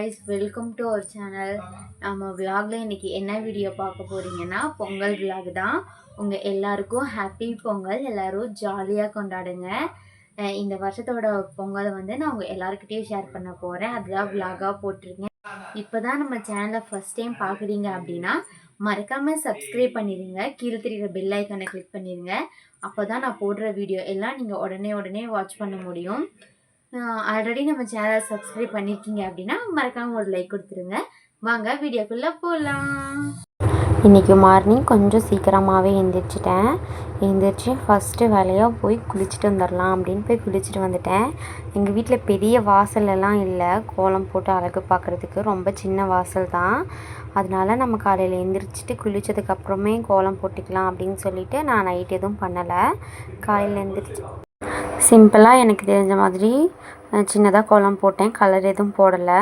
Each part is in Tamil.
guys, welcome to our channel. நம்ம vlogல இன்னைக்கு என்ன வீடியோ பார்க்க போறீங்கன்னா பொங்கல் vlog தான். உங்க எல்லாருக்கும் ஹாப்பி பொங்கல். எல்லாரும் ஜாலியா கொண்டாடுங்க. இந்த வருஷத்தோட பொங்கலை வந்து நான் உங்க எல்லார்கிட்டயும் ஷேர் பண்ண போறேன். அதுதான் vlog-ஆ போட்டுருக்கேன். இப்போதான் நம்ம சேனலை ஃபர்ஸ்ட் டைம் பார்க்குறீங்க அப்படின்னா மறக்காம சப்ஸ்கிரைப் பண்ணிடுங்க. கீழே தெரியுற பெல் ஐக்கானை கிளிக் பண்ணிடுங்க. அப்போதான் நான் போடுற வீடியோ எல்லாம் நீங்கள் உடனே வாட்ச் பண்ண முடியும். ஆல்ரெடி நம்ம சேனலை சப்ஸ்கிரைப் பண்ணியிருக்கீங்க அப்படின்னா மறக்காமல் ஒரு லைக் கொடுத்துருங்க. வாங்க வீடியோக்குள்ளே போகலாம். இன்றைக்கி மார்னிங் கொஞ்சம் சீக்கிரமாகவே எழுந்திரிச்சு ஃபஸ்ட்டு வேலையாக போய் குளிச்சுட்டு வந்துடலாம் அப்படின்னு போய் குளிச்சுட்டு வந்துட்டேன். எங்கள் வீட்டில் பெரிய வாசலெல்லாம் இல்லை, கோலம் போட்டு அழகு பார்க்குறதுக்கு ரொம்ப சின்ன வாசல் தான். அதனால நம்ம காலையில் எழுந்திரிச்சிட்டு குளித்ததுக்கப்புறமே கோலம் போட்டுக்கலாம் அப்படின்னு சொல்லிவிட்டு நான் நைட் எதுவும் பண்ணலை. காலையில் எழுந்திரிச்சு சிம்பிளாக எனக்கு தெரிஞ்ச மாதிரி சின்னதாக கோலம் போட்டேன், கலர் எதுவும் போடலை.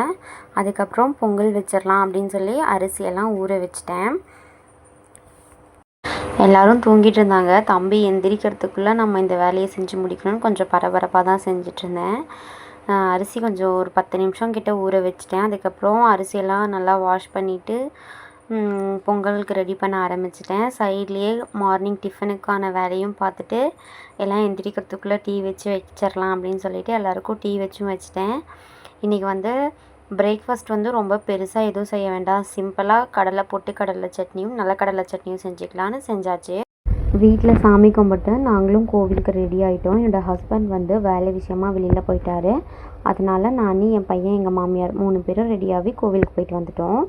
அதுக்கப்புறம் பொங்கல் வச்சிடலாம் அப்படின்னு சொல்லி அரிசியெல்லாம் ஊற வச்சிட்டேன். எல்லோரும் தூங்கிட்டு இருந்தாங்க. தம்பி எந்திரிக்கிறதுக்குள்ளே நம்ம இந்த வேலையை செஞ்சு முடிக்கணும்னு கொஞ்சம் பரபரப்பாக தான் செஞ்சிட்ருந்தேன். அரிசி கொஞ்சம் ஒரு 10 நிமிஷம் கிட்ட ஊற வச்சிட்டேன். அதுக்கப்புறம் அரிசியெல்லாம் நல்லா வாஷ் பண்ணிவிட்டு பொங்கலுக்கு ரெடி பண்ண ஆரம்பிச்சிட்டேன். சைட்லேயே மார்னிங் டிஃபனுக்கான வேலையும் பார்த்துட்டு எல்லாம் எந்திரிக்கிறதுக்குள்ளே டீ வச்சிடலாம் அப்படின்னு சொல்லிவிட்டு எல்லாேருக்கும் டீ வச்சும் வச்சிட்டேன். இன்றைக்கி வந்து பிரேக்ஃபாஸ்ட் வந்து ரொம்ப பெருசாக எதுவும் செய்ய வேண்டாம், சிம்பிளாக கடலை போட்டு கடலை சட்னியும் நிலக்கடலை சட்னியும் செஞ்சுக்கலான்னு செஞ்சாச்சு. வீட்டில் சாமி கும்பிட்டு நாங்களும் கோவிலுக்கு ரெடி ஆகிட்டோம். என்னோடய ஹஸ்பண்ட் வந்து வேலை விஷயமாக வெளியில் போயிட்டார். அதனால் நான், என் பையன், எங்கள் மாமியார் 3 பேரும் ரெடியாகி கோவிலுக்கு போயிட்டு வந்துட்டோம்.